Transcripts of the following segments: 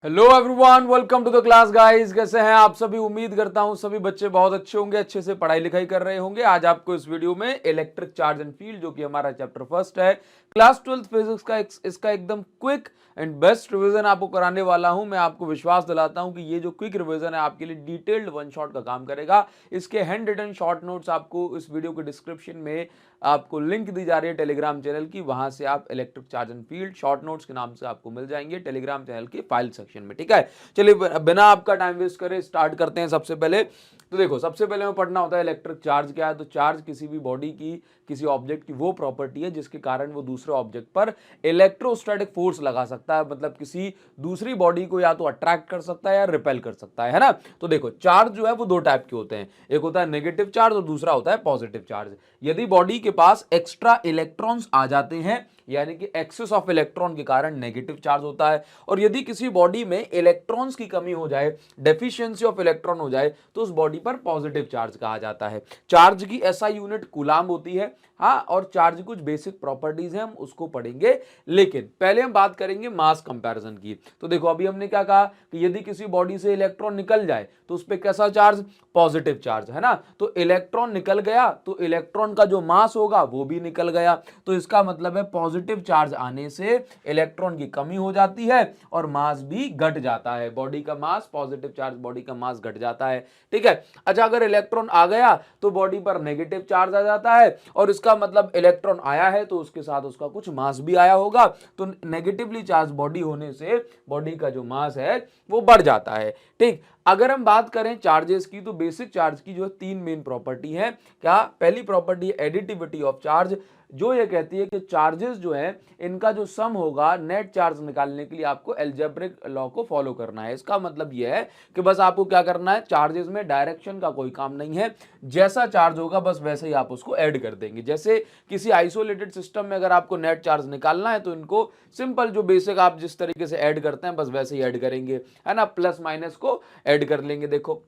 Hello everyone, welcome to the class guys. कैसे हैं आप सभी? उम्मीद करता हूं सभी बच्चे बहुत अच्छे होंगे, अच्छे से पढ़ाई लिखाई कर रहे होंगे। आज आपको इस वीडियो में इलेक्ट्रिक चार्ज एंड फील्ड, जो कि हमारा चैप्टर फर्स्ट है, क्लास 12th फिजिक्स का इसका एकदम क्विक एंड बेस्ट रिवीजन आपको कराने वाला हूं। मैं आपको विश्वास दिलाता हूं कि ये जो क्विक रिवीजन है आपके लिए डिटेल्ड वन शॉट का काम करेगा। इसके हैंड रिटन शॉर्ट नोट्स आपको इस वीडियो के डिस्क्रिप्शन में आपको लिंक दी जा रही है टेलीग्राम चैनल की, वहां से आप electric charge and field short notes के नाम से आपको मिल जाएंगे टेलीग्राम चैनल के फाइल सेक्शन में। ठीक है, चलिए बिना आपका टाइम वेस्ट करे स्टार्ट करते हैं। सबसे पहले तो देखो, सबसे पहले हमें पढ़ना होता है इलेक्ट्रिक चार्ज क्या है। तो चार्ज किसी भी बॉडी की, किसी ऑब्जेक्ट की वो प्रॉपर्टी है जिसके कारण वो दूसरे ऑब्जेक्ट पर इलेक्ट्रोस्टैटिक फोर्स लगा सकता है, मतलब किसी दूसरी बॉडी को या तो अट्रैक्ट कर सकता है या रिपेल कर सकता है ना। तो देखो, चार्ज जो है वो दो टाइप के होते हैं, एक होता है नेगेटिव चार्ज और दूसरा होता है पॉजिटिव चार्ज। यदि बॉडी के पास एक्स्ट्रा इलेक्ट्रॉन्स आ जाते हैं, यानी कि एक्सेस ऑफ इलेक्ट्रॉन के कारण नेगेटिव चार्ज होता है, और यदि किसी बॉडी में इलेक्ट्रॉन्स की कमी हो जाए, डेफिशिएंसी ऑफ इलेक्ट्रॉन हो जाए, तो उस बॉडी पर पॉजिटिव चार्ज कहा जाता है। चार्ज की एसआई यूनिट कूलाम होती है। हाँ, और चार्ज की कुछ बेसिक प्रॉपर्टीज हैं, हम उसको पढ़ेंगे, लेकिन पहले हम बात करेंगे मास कंपैरिजन की। तो देखो, अभी हमने क्या कहा कि यदि किसी बॉडी से इलेक्ट्रॉन निकल जाए तो उस पर कैसा चार्ज? पॉजिटिव चार्ज, है ना। तो इलेक्ट्रॉन निकल गया तो इलेक्ट्रॉन का जो मास होगा वो भी निकल गया, तो इसका मतलब है पॉजिटिव चार्ज आने से इलेक्ट्रॉन की कमी हो जाती है और मास भी घट जाता है। बॉडी का मास, पॉजिटिव चार्ज बॉडी का मास घट जाता है। ठीक है। अच्छा, अगर इलेक्ट्रॉन आ गया तो बॉडी पर नेगेटिव चार्ज आ जाता है, और इसका मतलब इलेक्ट्रॉन आया है तो उसके साथ उसका कुछ मास भी आया होगा, तो नेगेटिवली चार्ज बॉडी होने से बॉडी का जो मास है वो बढ़ जाता है। ठीक। अगर हम बात करें चार्जेस की, तो बेसिक चार्ज की जो है तीन मेन प्रॉपर्टी है। क्या? पहली प्रॉपर्टी है एडिटिविटी ऑफ चार्ज, जो ये कहती है कि चार्जेस जो है इनका जो सम होगा, नेट चार्ज निकालने के लिए आपको एल्जेब्रिक लॉ को फॉलो करना है। इसका मतलब यह है कि बस आपको क्या करना है, चार्जेस में डायरेक्शन का कोई काम नहीं है, जैसा चार्ज होगा बस वैसे ही आप उसको ऐड कर देंगे। जैसे किसी आइसोलेटेड सिस्टम में अगर आपको नेट चार्ज निकालना है तो इनको सिंपल जो बेसिक आप जिस तरीके से ऐड करते हैं बस वैसे ही ऐड करेंगे, है ना। प्लस माइनस को ऐड कर लेंगे। देखो,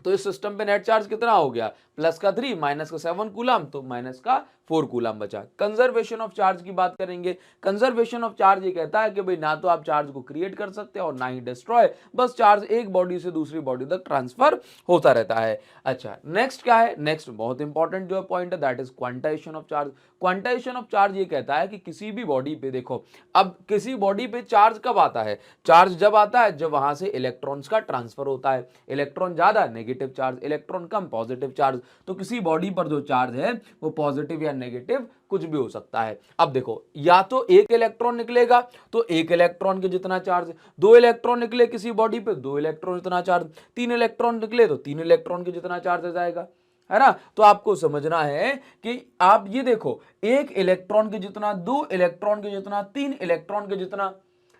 तो इस सिस्टम पे नेट चार्ज कितना हो गया? प्लस का 3, माइनस का 7 कूलम, तो माइनस का 4 कूलम बचा। कंजर्वेशन ऑफ चार्ज की बात करेंगे। कंजर्वेशन ऑफ चार्ज ये कहता है कि भाई ना तो आप चार्ज को क्रिएट कर सकते हैं और ना ही डिस्ट्रॉय, बस चार्ज एक बॉडी से दूसरी बॉडी तक ट्रांसफर होता रहता है। अच्छा, नेक्स्ट क्या है? नेक्स्ट बहुत इंपॉर्टेंट जो पॉइंट है, that is quantization of charge. Quantization of charge ये कहता है कि किसी भी बॉडी पे, देखो अब किसी बॉडी पे चार्ज कब आता है? चार्ज जब आता है जब वहां से इलेक्ट्रॉन्स का ट्रांसफर होता है। इलेक्ट्रॉन ज्यादा नेगेटिव चार्ज, इलेक्ट्रॉन कम पॉजिटिव चार्ज। तो किसी बॉडी पर जो चार्ज है वो पॉजिटिव या नेगेटिव कुछ भी हो सकता है। अब देखो, या तो एक इलेक्ट्रॉन निकलेगा तो एक इलेक्ट्रॉन के जितना चार्ज, दो इलेक्ट्रॉन निकले किसी बॉडी पे, दो इलेक्ट्रॉन जितना चार्ज, तीन इलेक्ट्रॉन निकले तो तीन इलेक्ट्रॉन के जितना चार्ज आ जाएगा, है ना। तो आपको समझना है कि आप ये देखो, एक इलेक्ट्रॉन के जितना, दो इलेक्ट्रॉन के जितना, तीन इलेक्ट्रॉन के जितना,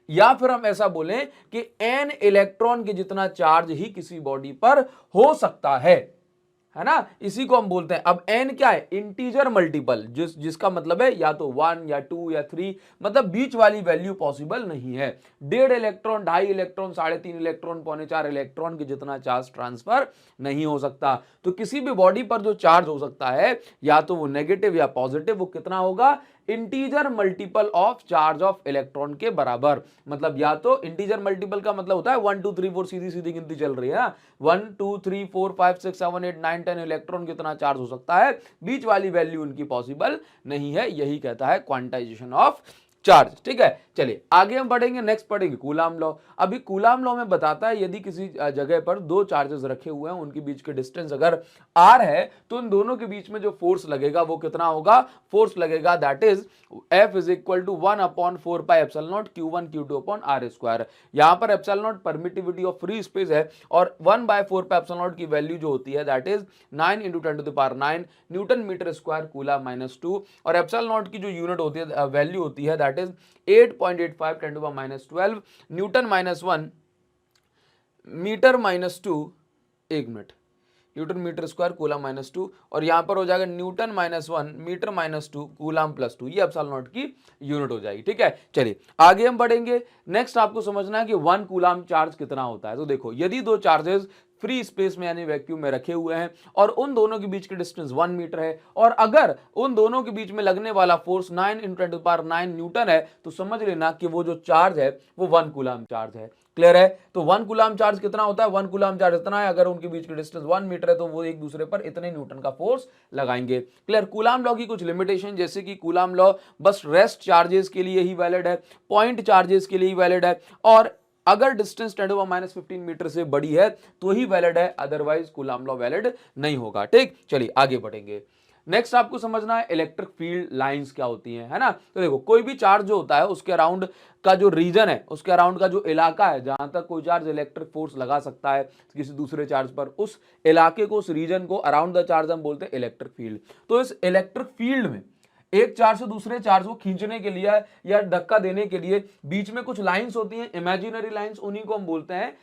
या फिर हम ऐसा बोलें कि n इलेक्ट्रॉन के जितना चार्ज ही किसी बॉडी पर हो सकता है ना। इसी को हम बोलते हैं, अब n क्या है? इंटीजर मल्टीपल, जिसका मतलब है या तो 1 या 2 या 3, मतलब बीच वाली वैल्यू पॉसिबल नहीं है। 1.5 इलेक्ट्रॉन, 2.5 इलेक्ट्रॉन, 3.5 इलेक्ट्रॉन, 4.25 इलेक्ट्रॉन के जितना चार्ज ट्रांसफर नहीं हो सकता। तो किसी भी बॉडी पर जो चार्ज हो सकता है या तो वो नेगेटिव या पॉजिटिव, वो कितना होगा? Integer multiple of charge of electron के बराबर। मतलब या तो इंटीजर मल्टीपल का मतलब होता है 1 2 3 4, सीधी सीधी गिनती चल रही है ना, 1 2 3 4 5 6 7 8 9 10 इलेक्ट्रॉन कितना चार्ज हो सकता है, बीच वाली वैल्यू उनकी पॉसिबल नहीं है। यही कहता है क्वांटाइजेशन ऑफ चार्ज। ठीक है, चलिए आगे हम बढ़ेंगे। नेक्स्ट पढ़ेंगे कूलाम लॉ। अभी कूलाम लॉ में बताता है यदि किसी जगह पर दो चार्जेस रखे हुए हैं, उनके बीच के डिस्टेंस अगर r है तो उन दोनों के बीच में जो फोर्स लगेगा वो कितना होगा? फोर्स लगेगा that is F is equal to 1/4 pi epsilon not Q1 Q2 upon R square. यहां पर epsilon not permittivity of free space है, और 1/4 पाई एप्सिलॉन नॉट की वैल्यू जो होती है that is 9 × 10⁻⁹ newton metre square coulomb -2, और एप्सिलॉन नॉट की जो यूनिट होती है, वैल्यू होती है दैट इज 8.85 10⁻12 न्यूटन -1 मीटर -2, एक minute, newton metre square coulomb -2, और यहां पर हो जाएगा न्यूटन -1 मीटर -2 कूलम +2, ये एप्सिलॉन नॉट की यूनिट हो जाएगी। ठीक है, चलिए आगे हम बढ़ेंगे। नेक्स्ट आपको समझना है कि 1 कूलम चार्ज कितना होता है। तो देखो, यदि दो चार्जेस फ्री स्पेस में यानी वैक्यूम में रखे हुए हैं और उन दोनों के बीच की डिस्टेंस 1 मीटर है और अगर उन दोनों के बीच में लगने वाला फोर्स 9 × 10⁹ न्यूटन है तो समझ लेना कि वो जो चार्ज है वो 1 कूलम चार्ज है। क्लियर है? तो 1 कूलम चार्ज कितना होता है? 1 कूलम चार्ज इतना है, अगर उनके बीच की डिस्टेंस 1 मीटर है तो वो एक दूसरे पर इतने न्यूटन का फोर्स लगाएंगे। क्लियर? कूलम लॉ की कुछ लिमिटेशन, जैसे कि कूलम लॉ बस रेस्ट चार्जेस के लिए ही वैलिड है, पॉइंट चार्जेस के लिए ही वैलिड है और अगर डिस्टेंस 10⁻⁻15 मीटर से बड़ी है तो ही वैलिड है, अदरवाइज कूलम लॉ वैलिड नहीं होगा। ठीक, चलिए आगे बढ़ेंगे। नेक्स्ट आपको समझना है इलेक्ट्रिक फील्ड लाइंस क्या होती हैं, है ना। तो देखो, कोई भी चार्ज जो होता है उसके अराउंड का जो रीजन है, उसके अराउंड का जो इलाका है जहां तक कोई चार्ज इलेक्ट्रिक फोर्स लगा सकता है किसी दूसरे चार्ज पर, उस इलाके को, उस रीजन को, अराउंड द चार्ज हम बोलते हैं इलेक्ट्रिक फील्ड। तो इस इलेक्ट्रिक फील्ड में एक चार्ज से दूसरे चार्ज को खींचने के लिए या धक्का देने के लिए बीच में कुछ लाइंस होती हैं, इमेजिनरी लाइंस, उन्हीं को हम बोलते हैं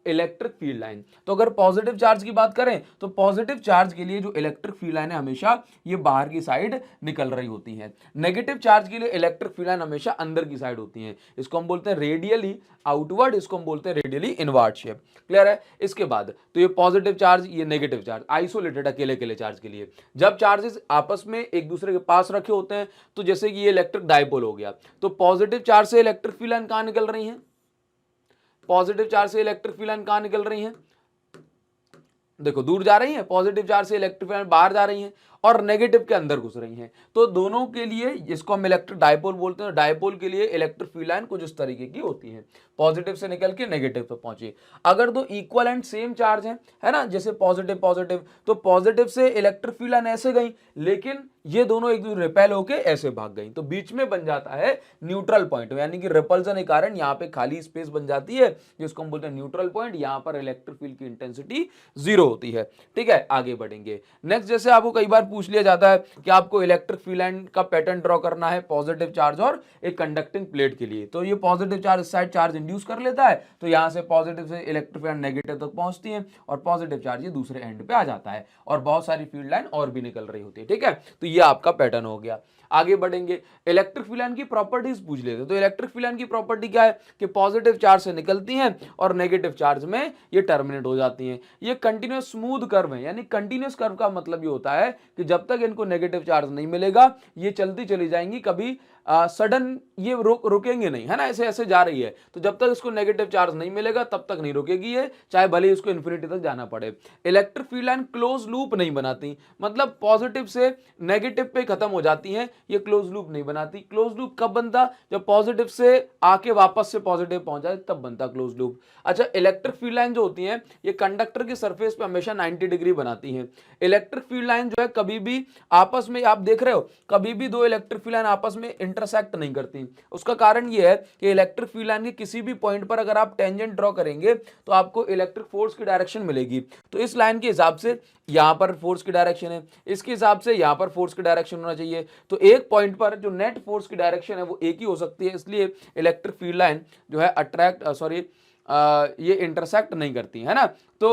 इलेक्ट्रिक फील्ड लाइन। तो अगर पॉजिटिव चार्ज की बात करें तो पॉजिटिव चार्ज के लिए जो इलेक्ट्रिक फील्ड लाइन है हमेशा ये बाहर की साइड निकल रही होती है। नेगेटिव चार्ज के लिए इलेक्ट्रिक फील्ड लाइन हमेशा अंदर की साइड होती है। इसको हम बोलते हैं रेडियली आउटवर्ड, इसको हम बोलते हैं रेडियली इनवर्ड शेप। क्लियर है? इसके बाद तो ये पॉजिटिव चार्ज, ये नेगेटिव चार्ज, आइसोलेटेड अकेले अकेले चार्ज के लिए। जब चार्जेस आपस में एक दूसरे के पास रखे होते हैं, तो जैसे कि ये इलेक्ट्रिक डायपोल हो गया, तो पॉजिटिव चार्ज से इलेक्ट्रिक फील्ड लाइन कहां निकल रही है? पॉजिटिव चार्ज से इलेक्ट्रिक फील्ड लाइन कहां निकल रही हैं? देखो, दूर जा रही हैं। पॉजिटिव चार्ज से इलेक्ट्रिक फील्ड लाइन बाहर जा रही हैं और नेगेटिव के अंदर घुस रही हैं। तो दोनों के लिए, जिसको हम इलेक्ट्रिक डायपोल बोलते हैं, डायपोल के लिए इलेक्ट्रिक फील्ड लाइन कुछ इस तरीके की होती है, पॉजिटिव से निकल के नेगेटिव तक पहुंची। अगर दो इक्वल एंड सेम चार्ज है ना, जैसे पॉजिटिव पॉजिटिव, तो पॉजिटिव से इलेक्ट्रिक फील्ड लाइन ऐसे गई, लेकिन ये दोनों एक दूसरे रिपेल होके ऐसे भाग गई, तो बीच में बन जाता है न्यूट्रल पॉइंट, यानी कि रिपल्सन के कारण यहाँ पे खाली स्पेस बन जाती है, जिसको हम बोलते हैं न्यूट्रल पॉइंट। यहाँ पर इलेक्ट्रिक फील्ड की इंटेंसिटी 0 होती है। ठीक है, आगे बढ़ेंगे। नेक्स्ट, जैसे आपको कई बार पूछ लिया जाता है कि आपको इलेक्ट्रिक फील्ड लाइन का पैटर्न ड्रॉ करना है पॉजिटिव चार्ज और एक कंडक्टिंग प्लेट के लिए, तो ये पॉजिटिव चार्ज इस साइड चार्ज इंड्यूस कर लेता है, तो यहां से पॉजिटिव से इलेक्ट्रिक फील्ड नेगेटिव तक पहुंचती है और पॉजिटिव चार्ज ये दूसरे एंड पे आ जाता है और बहुत सारी फील्ड लाइन और भी निकल रही होती है। ठीक है, तो ये आपका पैटर्न हो गया। आगे बढ़ेंगे, इलेक्ट्रिक फील्ड लाइन की प्रॉपर्टीज पूछ लेते हैं। तो इलेक्ट्रिक फील्ड लाइन की प्रॉपर्टी क्या है कि पॉजिटिव चार्ज से निकलती हैं और नेगेटिव चार्ज में ये टर्मिनेट हो जाती हैं। ये कंटिन्यूअस स्मूथ कर्व है, यानी कंटिन्यूअस कर्व का मतलब ये होता है कि जब तक इनको नेगेटिव चार्ज नहीं मिलेगा ये चलती चली जाएंगी, कभी सडन ये रुकेंगे नहीं, है ना, ऐसे ऐसे जा रही है, तो जब तक इसको नेगेटिव चार्ज नहीं मिलेगा तब तक नहीं रुकेगी ये, चाहे भले इसको इन्फिनिटी तक जाना पड़े। Electric field line close loop नहीं बनाती, मतलब पॉजिटिव से नेगेटिव पे खत्म हो जाती है, ये क्लोज लूप नहीं बनाती। क्लोज लूप कब बनता? जब पॉजिटिव से आके वापस से पॉजिटिव पहुंच जाए तब बनता क्लोज लूप। अच्छा, इलेक्ट्रिक फील्ड लाइन जो होती है ये कंडक्टर की सरफेस पे हमेशा 90 डिग्री बनाती है। इलेक्ट्रिक फील्ड लाइन जो है कभी भी आपस में, आप देख रहे हो, कभी भी दो इलेक्ट्रिक फील्ड लाइन आपस में इंटरसेक्ट नहीं करती। उसका कारण ये है कि इलेक्ट्रिक फील्ड लाइन के किसी भी पॉइंट पर अगर आप टेंजेंट ड्रॉ करेंगे तो आपको इलेक्ट्रिक फोर्स की डायरेक्शन मिलेगी। तो इस लाइन के हिसाब से यहां पर फोर्स की डायरेक्शन है, इसके हिसाब से यहां पर फोर्स की डायरेक्शन होना चाहिए। तो एक पॉइंट पर जो नेट फोर्स की डायरेक्शन है वो एक ही हो सकती है, इसलिए इलेक्ट्रिक फील्ड लाइन जो है ये इंटरसेक्ट नहीं करती, है ना। तो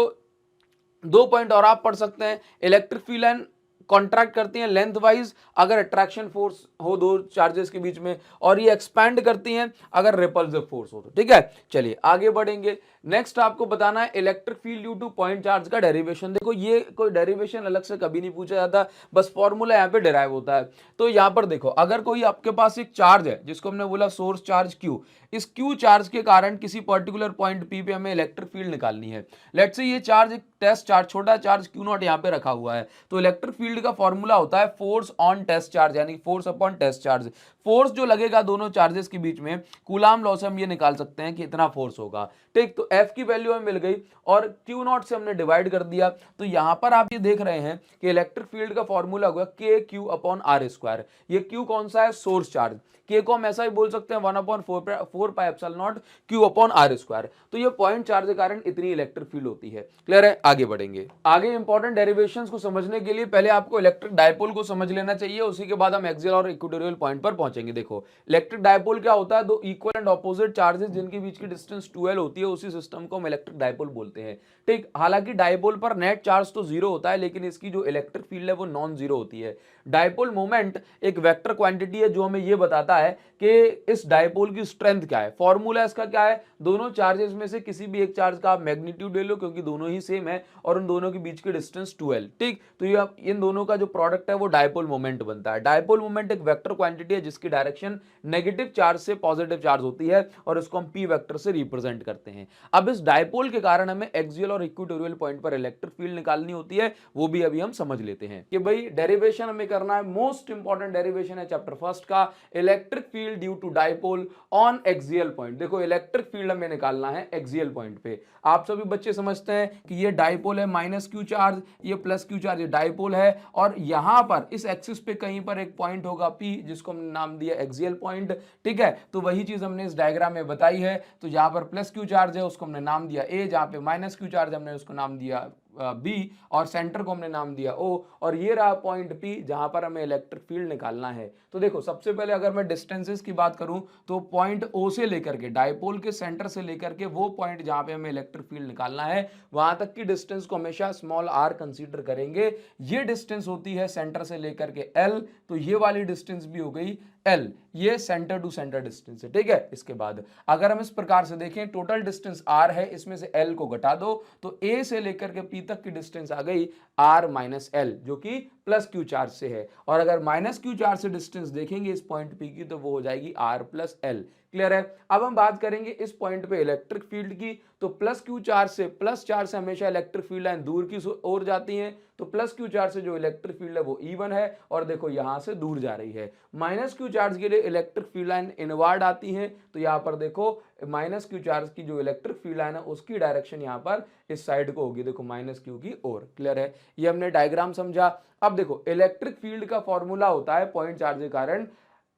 2 पॉइंट और आप पढ़ सकते हैं, इलेक्ट्रिक फील्ड लाइन कॉन्ट्रैक्ट करती हैं लेंथ वाइज अगर अट्रैक्शन फोर्स हो दो चार्जेस के बीच में, और ये एक्सपैंड करती हैं अगर रिपल्सिव फोर्स हो तो। ठीक है, चलिए आगे बढ़ेंगे। नेक्स्ट आपको बताना है electric field due two point charge का डेरिवेशन। देखो, ये कोई डेरिवेशन अलग से कभी नहीं पूछा जाता, बस फॉर्मूला यहाँ पे डिराइव होता है। तो यहाँ पर देखो, अगर कोई आपके पास एक चार्ज है जिसको हमने बोला सोर्स चार्ज क्यू, इस क्यू चार्ज के कारण किसी पर्टिकुलर पॉइंट पी पे हमें इलेक्ट्रिक फील्ड निकालनी है। लेट्स से ये चार्ज एक टेस्ट चार्ज, छोटा चार्ज क्यू नॉट यहाँ पे रखा हुआ है, तो इलेक्ट्रिक फील्ड का फॉर्मूला होता है फोर्स ऑन टेस्ट चार्ज, यानी force upon test charge. Force जो लगेगा दोनों चार्जेस के बीच में, कूलाम लॉ से हम ये निकाल सकते हैं कि इतना फोर्स होगा। ठीक, तो F की वैल्यू हमें मिल गई और Q नॉट से हमने डिवाइड कर दिया। तो यहां पर आप ये देख रहे हैं कि इलेक्ट्रिक फील्ड का फॉर्मूला होगा KQ अपॉन R स्क्वायर। ये Q कौन सा है? Source charge. K को हम ऐसा ही बोल सकते हैं 1/4 pi epsilon not Q upon R square. तो ये पॉइंट चार्ज के कारण इतनी इलेक्ट्रिक फील्ड होती है। क्लियर है? आगे बढ़ेंगे। आगे इंपॉर्टेंट डेरिवेशंस को समझने के लिए पहले आपको इलेक्ट्रिक डायपोल को समझ लेना चाहिए, उसी के बाद हम एक्सियल और इक्वेटोरियल पॉइंट पर पहुंचेंगे। देखो, इलेक्ट्रिक डायपोल क्या होता है? दो इक्वल एंड ऑपोजिट चार्जेस जिनके बीच की डिस्टेंस 12 होती है, उसी सिस्टम को हम इलेक्ट्रिक डायपोल बोलते हैं। ठीक, हालांकि डायपोल पर नेट चार्ज तो 0 होता है, लेकिन इसकी जो इलेक्ट्रिक फील्ड है वो नॉन जीरो होती है। डायपोल मोमेंट एक वेक्टर क्वांटिटी है जो हमें ये बताता है कि इस डायपोल की स्ट्रेंथ क्या है। फॉर्मूला इसका क्या है, दोनों चार्जेस में से किसी भी एक चार्ज का आप मैग्नीट्यूड ले लो क्योंकि दोनों ही सेम है और उन दोनों के बीच की डिस्टेंस 2l, ठीक। तो ये इन दोनों का जो प्रोडक्ट है वो डायपोल मोमेंट बनता है। डायपोल मोमेंट एक वेक्टर क्वांटिटी है जिसकी डायरेक्शन नेगेटिव चार्ज से पॉजिटिव चार्ज होती है और इसको हम p वेक्टर से रिप्रेजेंट करते हैं। अब इस डायपोल के कारण हमें एक्सियल और इक्वेटोरियल पॉइंट पर इलेक्ट्रिक फील्ड निकालनी होती है, वो भी अभी हम समझ लेते हैं कि भाई डेरिवेशन हमें करना है। मोस्ट इंपॉर्टेंट डेरिवेशन है चैप्टर फर्स्ट का, electric field due to dipole on axial point. देखो इलेक्ट्रिक फील्ड हमें निकालना है एक्सियल पॉइंट पे। आप सभी बच्चे समझते हैं कि ये डायपोल है माइनस क्यू चार्ज, ये प्लस क्यू चार्ज, ये डायपोल है और यहां पर इस एक्सिस पे कहीं पर एक पॉइंट होगा P जिसको हमने नाम दिया एक्सियल पॉइंट, ठीक है। तो वही चीज हमने इस डायग्राम में बताई है। तो जहां पर प्लस क्यू चार्ज है उसको हमने नाम दिया A, जहां पे माइनस क्यू चार्ज हमने उसको नाम दिया B और सेंटर को हमने नाम दिया O, और ये रहा पॉइंट P जहां पर हमें इलेक्ट्रिक फील्ड निकालना है। तो देखो सबसे पहले अगर मैं डिस्टेंसेस की बात करूं तो पॉइंट O से लेकर के डायपोल के सेंटर से लेकर के वो पॉइंट जहां पे हमें इलेक्ट्रिक फील्ड निकालना है वहां तक की डिस्टेंस को हमेशा स्मॉल r कंसीडर करेंगे। ये डिस्टेंस होती है सेंटर से लेकर के L, तो ये वाली डिस्टेंस भी हो गई L, ये सेंटर टू सेंटर डिस्टेंस है, ठीक है। इसके बाद अगर हम इस प्रकार से देखें टोटल डिस्टेंस r है, इसमें से L को घटा दो तो A से लेकर के P तक की डिस्टेंस आ गई r माइनस L जो कि प्लस क्यू चार्ज से है। और अगर माइनस क्यू चार्ज से डिस्टेंस देखेंगे इस पॉइंट P की तो वो हो जाएगी r प्लस L। क्लियर है। अब हम बात करेंगे इस पॉइंट पे इलेक्ट्रिक फील्ड की। तो प्लस क्यू चार्ज से, प्लस चार्ज से हमेशा इलेक्ट्रिक फील्ड लाइन दूर की ओर जाती है, तो प्लस क्यू चार्ज से जो इलेक्ट्रिक फील्ड है वो E1 है और देखो यहां से दूर जा रही है। माइनस क्यू चार्ज के लिए इलेक्ट्रिक फील्ड लाइन इनवर्ड आती है, तो यहां पर देखो माइनस क्यू चार्ज की जो इलेक्ट्रिक फील्ड लाइन है उसकी डायरेक्शन यहां पर इस साइड को होगी, देखो माइनस क्यू की ओर। क्लियर है, ये हमने डायग्राम समझा। अब देखो इलेक्ट्रिक फील्ड का फॉर्मूला होता है पॉइंट चार्ज के कारण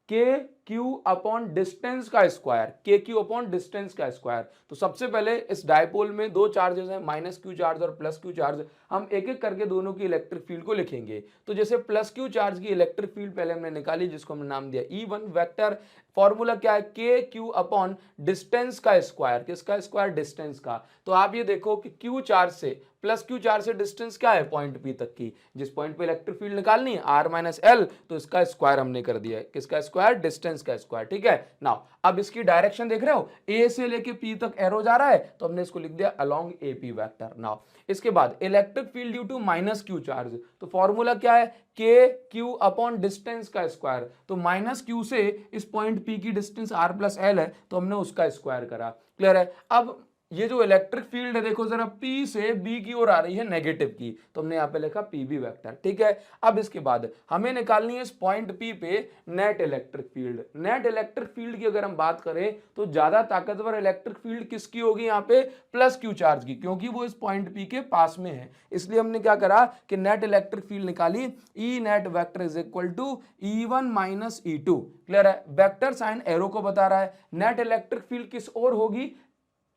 के क्यू अपॉन डिस्टेंस का स्क्वायर, के क्यू अपॉन डिस्टेंस का स्क्वायर। तो सबसे पहले इस डायपोल में दो चार्जेस हैं, माइनस क्यू चार्ज और प्लस क्यू चार्ज। हम एक एक करके दोनों की इलेक्ट्रिक फील्ड को लिखेंगे। तो जैसे प्लस क्यू चार्ज की इलेक्ट्रिक फील्ड पहले हमने निकाली जिसको हमने नाम दिया E1 वेक्टर। फॉर्मूला क्या है, के क्यू अपॉन डिस्टेंस का स्क्वायर। किसका स्क्वायर, डिस्टेंस का। तो आप ये देखो कि क्यू चार्ज से प्लस क्यू चार्ज से डिस्टेंस क्या है पॉइंट P तक की, जिस पॉइंट पे इलेक्ट्रिक फील्ड निकालनी है r माइनस L, तो इसका स्क्वायर हमने कर दिया है। किसका स्क्वायर, डिस्टेंस का स्क्वायर, ठीक है। नाउ अब इसकी डायरेक्शन देख रहे हो, A से लेके P तक एरो जा रहा है तो हमने इसको लिख दिया अलोंग AP वेक्टर। नाउ इसके बाद electric field due to minus Q charge, तो फॉर्मूला क्या है, के क्यू अपॉन डिस्टेंस का स्क्वायर। तो माइनस क्यू से इस पॉइंट P की डिस्टेंस r प्लस L है तो हमने उसका स्क्वायर करा। क्लियर है। अब ये जो इलेक्ट्रिक फील्ड है देखो जरा P से B की ओर आ रही है नेगेटिव की, तो हमने यहाँ पे लिखा PB वेक्टर, ठीक है। अब इसके बाद हमें निकालनी है इस पॉइंट P पे net electric field. Net electric field की अगर हम बात करें तो ज्यादा ताकतवर इलेक्ट्रिक फील्ड किसकी होगी यहाँ पे, प्लस क्यू चार्ज की, क्योंकि वो इस पॉइंट P के पास में है। इसलिए हमने क्या करा कि नेट इलेक्ट्रिक फील्ड निकाली, E net vector is equal to E1 minus E2। Clear है, वेक्टर साइन एरो को बता रहा है। नेट इलेक्ट्रिक फील्ड किस ओर होगी,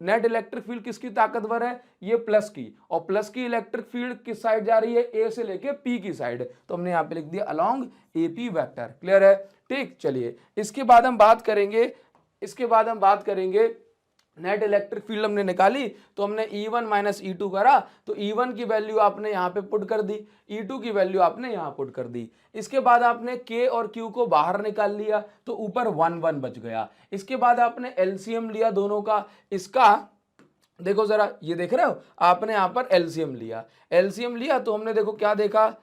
नेट इलेक्ट्रिक फील्ड किसकी ताकतवर है, ये प्लस की, और प्लस की इलेक्ट्रिक फील्ड किस साइड जा रही है, ए से लेके पी की साइड, तो हमने यहां पे लिख दिया अलोंग एपी वेक्टर। क्लियर है, ठीक। चलिए इसके बाद हम बात करेंगे नेट इलेक्ट्रिक फील्ड हमने निकाली तो हमने E1 माइनस E2 करा, तो E1 की वैल्यू आपने यहाँ पे पुट कर दी, E2 की वैल्यू आपने यहाँ पुट कर दी। इसके बाद आपने K और Q को बाहर निकाल लिया तो ऊपर 1 1 बच गया। इसके बाद आपने LCM लिया दोनों का, इसका देखो जरा, ये देख रहे हो आपने यहाँ पर LCM लिया तो हमने देखो क्या देखा,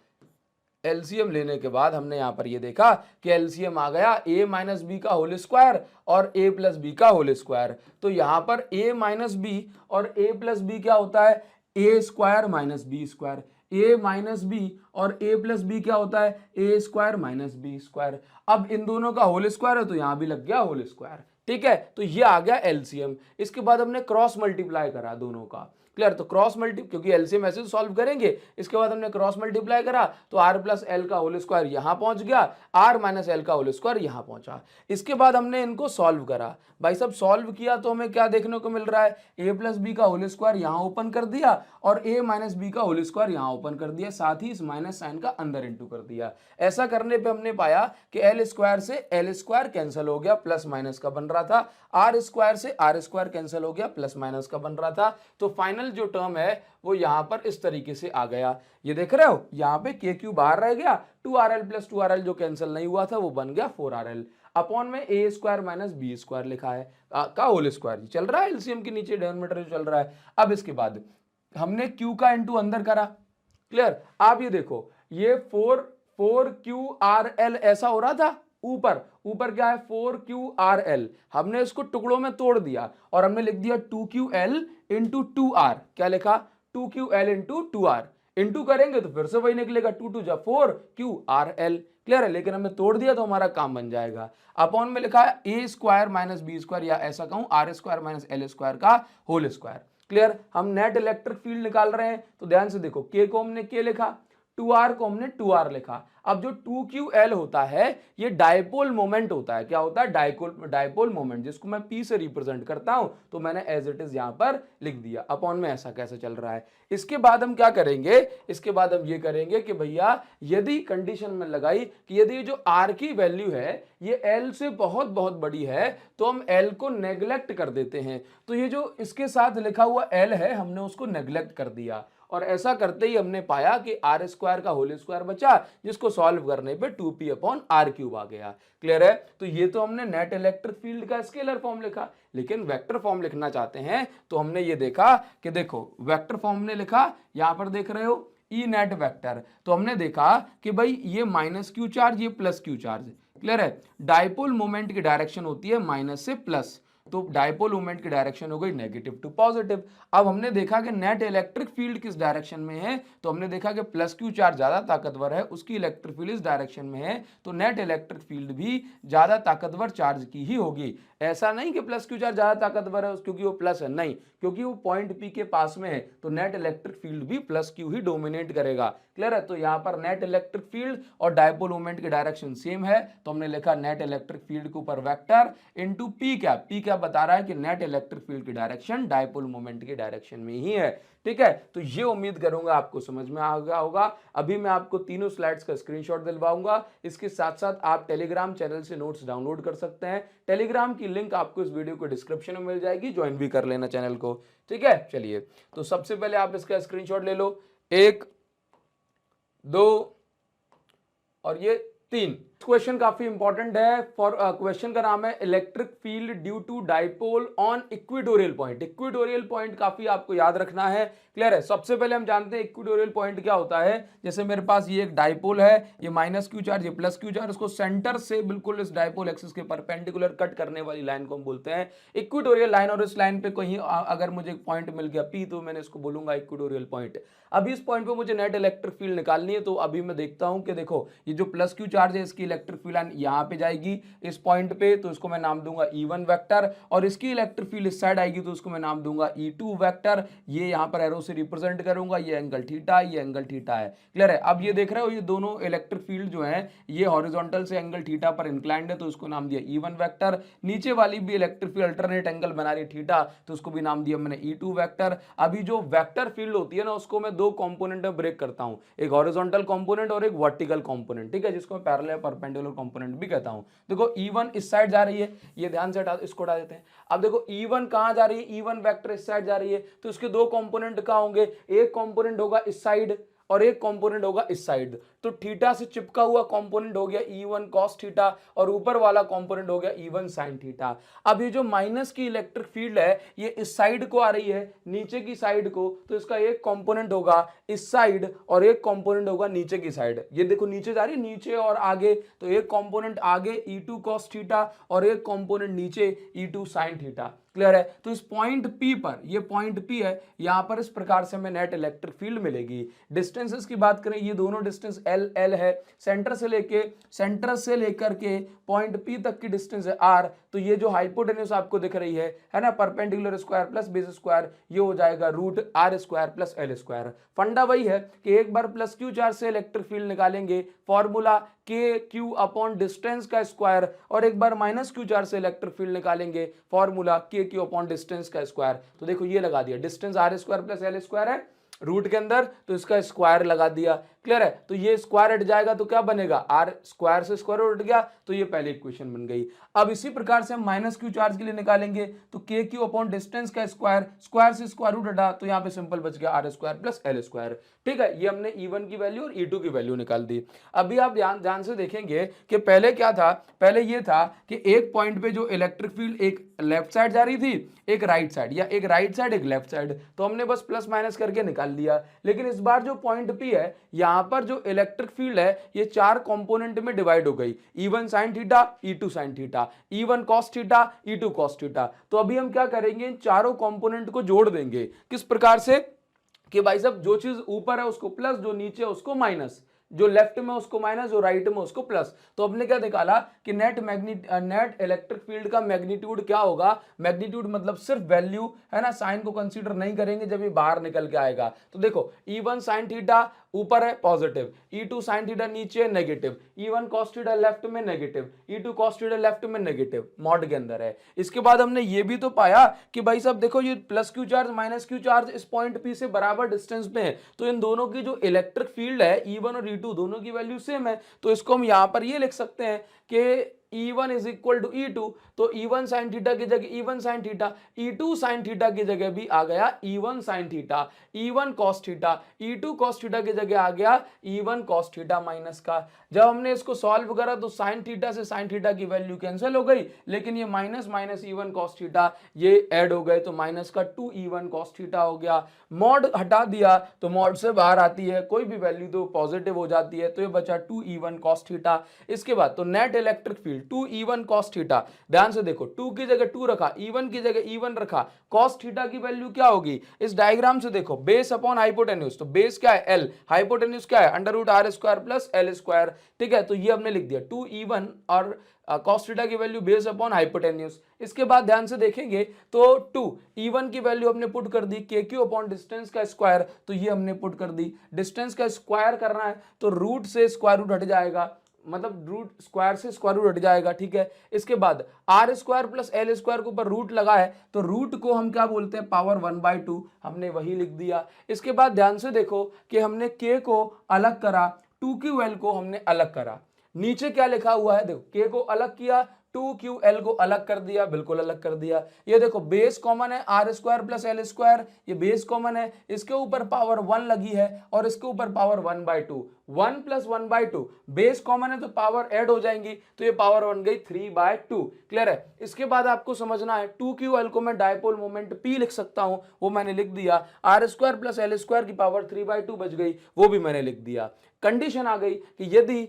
एलसीएम लेने के बाद हमने यहां पर ये देखा कि एलसीएम आ गया a माइनस बी का होल स्क्वायर और a प्लस बी का होल स्क्वायर। तो यहां पर a माइनस बी और a प्लस बी क्या होता है, a square minus B square. a minus B और a प्लस बी क्या होता है, a square minus B square. अब इन दोनों का होल स्क्वायर है तो यहां भी लग गया होल स्क्वायर, ठीक है। तो ये आ गया एलसीएम। इसके बाद हमने क्रॉस मल्टीप्लाई करा दोनों का। क्लियर, तो क्रॉस मल्टी, क्योंकि एलसीएम ऐसे सॉल्व करेंगे, इसके बाद हमने क्रॉस मल्टीप्लाई करा तो r प्लस एल का होल स्क्वायर यहां पहुंच गया, r माइनस एल का होल स्क्वायर यहां पहुंचा। इसके बाद हमने इनको सॉल्व करा। भाई साहब सॉल्व किया तो हमें क्या देखने को मिल रहा है, a प्लस बी का होल स्क्वायर यहां ओपन कर दिया और a माइनस बी का होल स्क्वायर यहां ओपन कर दिया, साथ ही इस माइनस साइन का अंदर इंटू कर दिया। ऐसा करने पे हमने पाया कि एल स्क्वायर से एल स्क्वायर कैंसिल हो गया, प्लस माइनस का बन रहा था, आर स्क्वायर से आर स्क्वायर कैंसिल हो गया, प्लस माइनस का बन रहा था। तो फाइनल फाइनल जो टर्म है वो यहाँ पर इस तरीके से आ गया। ये देख रहे हो, यहाँ पे के क्यू बाहर रह गया, 2RL प्लस 2RL जो कैंसिल नहीं हुआ था वो बन गया 4RL अपॉन में ए स्क्वायर माइनस बी स्क्वायर लिखा है का होल स्क्वायर। चल रहा है एलसीएम के नीचे डिनोमिनेटर जो चल रहा है। अब इसके बाद हमने क्यू का इंटू अंदर करा, क्लियर। आप ये देखो, ये 4QRL ऐसा हो रहा था, ऊपर ऊपर क्या है 4QRL, हमने इसको टुकड़ों में तोड़ दिया और हमने लिख दिया 2QL इंटू 2R। क्या लिखा 2QL इंटू 2R, इंटू करेंगे तो फिर से वही निकलेगा 2 2 जा 4QRL, क्लियर है। लेकिन हमने तोड़ दिया तो हमारा काम बन जाएगा। अपॉन में लिखा है A square minus B square या ऐसा कहूं R square minus L square का होल स्क्वायर, क्लियर। हम नेट इलेक्ट्रिक फील्ड निकाल रहे हैं तो ध्यान से देखो, के को हमने के लिखा, 2R को हमने 2R लिखा। अब जो 2QL होता है ये डायपोल मोमेंट होता है। क्या होता है डायपोल मोमेंट, जिसको मैं P से रिप्रेजेंट करता हूं, तो मैंने एज इट इज यहां पर लिख दिया। अपॉन में ऐसा कैसे चल रहा है। इसके बाद हम क्या करेंगे, इसके बाद हम ये करेंगे कि भैया यदि कंडीशन में लगाई कि यदि जो R की वैल्यू है ये L से बहुत बहुत बड़ी है तो हम L को नेग्लेक्ट कर देते हैं। तो ये जो इसके साथ लिखा हुआ L है हमने उसको नेग्लेक्ट कर दिया और ऐसा करते ही हमने पाया कि आर स्क्वायर का होल स्क्वायर बचा, जिसको सॉल्व करने पे 2p अपॉन आर क्यूब आ गया, क्लियर है। तो ये तो हमने नेट इलेक्ट्रिक फील्ड का स्केलर फॉर्म लिखा, लेकिन वेक्टर फॉर्म लिखना चाहते हैं तो हमने ये देखा कि देखो वेक्टर फॉर्म ने लिखा, यहां पर देख रहे हो ई नेट वेक्टर, तो हमने देखा कि भाई ये माइनस क्यू चार्ज ये प्लस क्यू चार्ज, क्लियर है। डायपोल मोमेंट की डायरेक्शन होती है माइनस से प्लस, तो डायपोल मोमेंट की डायरेक्शन हो गई नेगेटिव टू पॉजिटिव। अब हमने देखा कि नेट इलेक्ट्रिक फील्ड किस डायरेक्शन में है, तो हमने देखा कि प्लस क्यू चार्ज ज्यादा ताकतवर है, उसकी इलेक्ट्रिक फील्ड इस डायरेक्शन में है, तो नेट इलेक्ट्रिक फील्ड भी ज्यादा ताकतवर चार्ज की ही होगी। ऐसा नहीं कि प्लस क्यू चार्ज ज्यादा ताकतवर है क्योंकि वो प्लस है, नहीं, क्योंकि वो पॉइंट पी के पास में है तो नेट इलेक्ट्रिक फील्ड भी प्लस क्यू ही डोमिनेट करेगा, क्लियर है। तो यहाँ पर नेट इलेक्ट्रिक फील्ड और डायपोल मोमेंट की डायरेक्शन सेम है, तो हमने लिखा नेट इलेक्ट्रिक फील्ड के ऊपर vector into P cap. P cap बता रहा है कि नेट इलेक्ट्रिक फील्ड की डायरेक्शन डायपोल मोमेंट की डायरेक्शन में ही है, ठीक है। तो ये उम्मीद करूंगा आपको समझ में आ गया होगा। अभी मैं आपको तीनों स्लाइड्स का स्क्रीनशॉट दिलवाऊंगा, इसके साथ साथ आप टेलीग्राम चैनल से नोट्स डाउनलोड कर सकते हैं। टेलीग्राम की लिंक आपको इस वीडियो को डिस्क्रिप्शन में मिल जाएगी, ज्वाइन भी कर लेना चैनल को, ठीक है। चलिए, तो सबसे पहले आप इसका स्क्रीनशॉट ले लो, 1 2 और ये 3। क्वेश्चन काफी इंपॉर्टेंट है। फॉर क्वेश्चन का नाम है electric field due to dipole on equatorial point. Equatorial point काफी आपको याद रखना है, क्लियर है। सबसे पहले हम जानते हैं इक्वेटोरियल पॉइंट क्या होता है। जैसे मेरे पास ये एक डाइपोल है, ये माइनस क्यू चार्ज, ये प्लस क्यू चार्ज, उसको सेंटर से बिल्कुल इस डाइपोल एक्सिस के परपेंडिकुलर कट करने वाली लाइन को हम बोलते हैं इक्वेटोरियल लाइन। और इस लाइन पे कहीं अगर मुझे एक पॉइंट मिल गया पी, तो मैंने इसको बोलूंगा इक्वेटोरियल पॉइंट। अभी इस पॉइंट पे मुझे नेट इलेक्ट्रिक फील्ड निकालनी है, तो अभी मैं देखता हूं कि देखो ये जो प्लस क्यू चार्ज है इसकी इलेक्ट्रिक फील्ड लाइन यहां पे जाएगी इस पॉइंट पे, तो इसको मैं नाम दूंगा E1 वेक्टर, और इसकी इलेक्ट्रिक फील्ड इस साइड आएगी तो उसको मैं नाम दूंगा E2 वेक्टर। ये यहां पर एरो से रिप्रेजेंट करूंगा, ये एंगल थीटा, ये एंगल थीटा है, क्लियर है। अब ये देख रहे हो ये दोनों इलेक्ट्रिक फील्ड जो है ये हॉरिजॉन्टल से एंगल थीटा पर इंक्लाइंड है, तो इसको नाम दिया E1 वेक्टर। नीचे वाली भी इलेक्ट्रिक फील्ड अल्टरनेट एंगल बना रही है थीटा, तो उसको भी नाम दिया मैंने E2 वेक्टर। अभी जो वेक्टर फील्ड होती है ना उसको मैं दो कंपोनेंट में ब्रेक करता हूं, एक हॉरिजॉन्टल कंपोनेंट और एक वर्टिकल कंपोनेंट, ठीक है, जिसको मैं पैरेलल परपेंडिकुलर कंपोनेंट भी कहता हूं। देखो E1 इस साइड जा रही है, ये ध्यान से इसको हटा देते हैं। अब देखो E1 कहां जा रही है, E1 वेक्टर इस साइड जा रही है, तो इसके दो कंपोनेंट कहां होंगे, एक कंपोनेंट होगा इस साइड और एक कंपोनेंट होगा इस साइड। तो थीटा से चिपका हुआ कंपोनेंट हो गया E1 cos थीटा और ऊपर वाला कंपोनेंट हो गया E1 sin थीटा। अब ये जो माइनस की इलेक्ट्रिक फील्ड है ये इस साइड को आ रही है, नीचे की साइड को, तो इसका एक कंपोनेंट होगा इस साइड और एक कंपोनेंट होगा नीचे की साइड। ये देखो नीचे जा रही है, नीचे और आगे, तो एक कंपोनेंट आगे E2 cos थीटा और एक कंपोनेंट नीचे E2 sin थीटा, क्लियर है। तो इस पॉइंट P पर, ये पॉइंट P है, यहां पर इस प्रकार से हमें नेट इलेक्ट्रिक फील्ड मिलेगी। डिस्टेंसेस की बात करें, ये दोनों डिस्टेंस L है, सेंटर से लेकर के पॉइंट P तक की डिस्टेंस है R। तो ये जो हाइपोटेन्यूज आपको दिख रही है ना, perpendicular square plus base square, ये हो जाएगा root R square plus L square. Funda वही है कि एक बार प्लस क्यू चार्ज से इलेक्ट्रिक फील्ड निकालेंगे, formula K Q upon distance का स्क्वायर, और एक बार माइनस क्यू चार्ज से इलेक्ट्रिक फील्ड निकालेंगे, formula K Q upon distance का स्क्वायर। तो देखो ये लगा दिया, distance R square plus L square है रूट के अंदर, तो इसका स्क्वायर लगा दिया, क्लियर है। तो ये स्क्वायर हट जाएगा तो क्या बनेगा, आर स्क्वायर से स्क्वायर रूट हट गया, तो ये पहली इक्वेशन बन गई। अब इसी प्रकार से हम माइनस क्यू चार्ज के लिए निकालेंगे, तो के क्यू अपॉन डिस्टेंस का स्क्वायर, स्क्वायर से स्क्वायर रूट हटा, तो यहाँ पे सिंपल बच गया R square plus L square. ठीक है, ये हमने E1 की वैल्यू और E2 की वैल्यू निकाल दी। अभी आप ध्यान से देखेंगे कि पहले क्या था, पहले ये था कि एक पॉइंट पे जो इलेक्ट्रिक फील्ड एक लेफ्ट साइड जा रही थी, एक राइट साइड, या एक राइट साइड एक लेफ्ट साइड, तो हमने बस प्लस माइनस करके निकाल लिया। लेकिन इस बार जो पॉइंट पी है, यहां पर जो इलेक्ट्रिक फील्ड है ये चार कंपोनेंट में डिवाइड हो गई, E1 sin theta, E2 sin theta, E1 cos theta, E2 cos theta. तो अभी हम क्या करेंगे, इन चारों कंपोनेंट को जोड़ देंगे। किस प्रकार से कि भाई साहब जो चीज ऊपर है उसको प्लस, जो नीचे है उसको माइनस, जो लेफ्ट में उसको माइनस, जो राइट में उसको प्लस। तो हमने क्या निकाला कि नेट इलेक्ट्रिक फील्ड का मैग्नीट्यूड क्या होगा, मैग्नीट्यूड मतलब सिर्फ वैल्यू है ना, साइन को कंसीडर नहीं करेंगे जब ये बाहर निकल के आएगा। तो देखो E1 sin थीटा ऊपर है पॉजिटिव, E2 sin थीटा नीचे negative, E1 cos theta left में negative, E2 cos theta left में नेगेटिव, मॉड के अंदर है। इसके बाद हमने ये भी तो पाया कि भाई साहब देखो ये plus Q charge minus Q charge इस पॉइंट पी से बराबर डिस्टेंस पे है, तो इन दोनों की जो इलेक्ट्रिक फील्ड है E1 और E2 दोनों की वैल्यू सेम है। तो इसको हम यहां पर ये लिख सकते हैं कि E1 is equal to E2, तो E1 sin थीटा की जगह E1 sin theta, E2 sin theta की जगह भी आ गया E1 sin theta, E1 cos theta, E2 cos theta की जगह आ गया E1 cos थीटा माइनस का। जब हमने इसको सॉल्व करा तो sin थीटा से sin थीटा की वैल्यू कैंसिल हो गई, लेकिन ये minus minus E1 cos theta ये ऐड हो गए, तो माइनस का 2E1 cos थीटा हो गया। मॉड हटा दिया तो मॉड से बाहर आती है, कोई भी वैल्यू तो पॉजिटिव हो जाती है, तो ये बचा 2E1 cos थीटा। इसके बाद तो net electric field 2E1 cos theta, ध्यान से देखो 2 की जगह 2 रखा, E1 की जगह E1 रखा, cos थीटा की वैल्यू क्या होगी, इस डायग्राम से देखो बेस अपॉन हाइपोटेन्यूज, तो बेस क्या है L, हाइपोटेन्यूज क्या है under root R square plus L square. ठीक है, तो ये हमने लिख दिया 2E1 और cos थीटा की वैल्यू बेस अपॉन हाइपोटेन्यूज। इसके बाद ध्यान से देखेंगे तो 2E1 की वैल्यू हमने पुट कर दी KQ अपॉन डिस्टेंस का स्क्वायर, तो ये हमने पुट कर दी। डिस्टेंस का स्क्वायर करना है तो रूट से स्क्वायर रूट हट जाएगा, मतलब रूट स्क्वायर से स्क्वायर रूट हट जाएगा। ठीक है, इसके बाद R square plus L square के ऊपर रूट लगा है, तो रूट को हम क्या बोलते हैं पावर 1/2, हमने वही लिख दिया। इसके बाद ध्यान से देखो कि हमने के को अलग करा, 2QL को हमने अलग करा। नीचे क्या लिखा हुआ है, देखो के को अलग किया, 2QL को अलग कर दिया, बिल्कुल अलग कर दिया। ये देखो बेस कॉमन है R square plus L square, ये बेस कॉमन है, इसके ऊपर पावर 1 लगी है और इसके ऊपर पावर 1/2, 1 प्लस 1/2, बेस कॉमन है तो पावर ऐड हो जाएंगी, तो ये पावर बन गई 3/2। क्लियर है। इसके बाद आपको समझना है 2QL को मैं डायपोल मोमेंट P लिख सकता हूं, वो मैंने लिख दिया, R square plus L square की पावर 3/2 बच गई, वो भी मैंने लिख दिया। कंडीशन आ गई कि यदि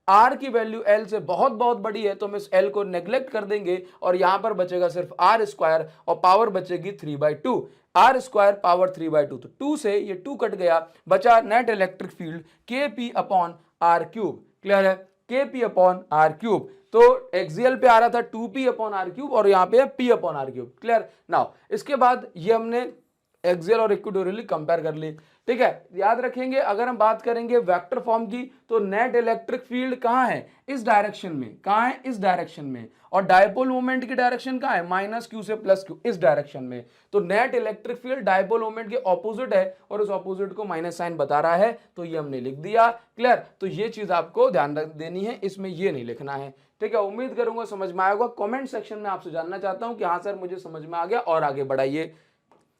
आर की वैल्यू एल से बहुत बहुत बड़ी है तो हम इस एल को नेग्लेक्ट कर देंगे और यहां पर बचेगा सिर्फ आर स्क्वायर और पावर बचेगी 3/2, आर स्क्वायर पावर 3/2, तो 2 से ये 2 कट गया, बचा net electric field KP upon R cube. Clear है, KP अपॉन आर क्यूब। तो एक्सियल पे आ रहा था 2P अपॉन आर क्यूब और यहाँ पे है P upon R cube. Clear. Now इसके बाद ये हमने एक्सियल और इक्वेटोरियली कंपेयर कर ली। ठीक है, याद रखेंगे अगर हम बात करेंगे वेक्टर फॉर्म की तो नेट इलेक्ट्रिक फील्ड कहां है, इस डायरेक्शन में, कहां है इस डायरेक्शन में, और डायपोल मोमेंट की डायरेक्शन कहां है माइनस क्यू से प्लस क्यू, इस डायरेक्शन में। तो net electric field dipole moment के ऑपोजिट है और उस ऑपोजिट को माइनस साइन बता रहा है, तो ये हमने लिख दिया। क्लियर, तो ये चीज आपको ध्यान देनी है, इसमें ये नहीं लिखना है। ठीक है, उम्मीद करूंगा समझ में आएगा। कमेंट सेक्शन में आपसे जानना चाहता हूं कि हाँ सर मुझे समझ में आ गया, और आगे बढ़ाइए।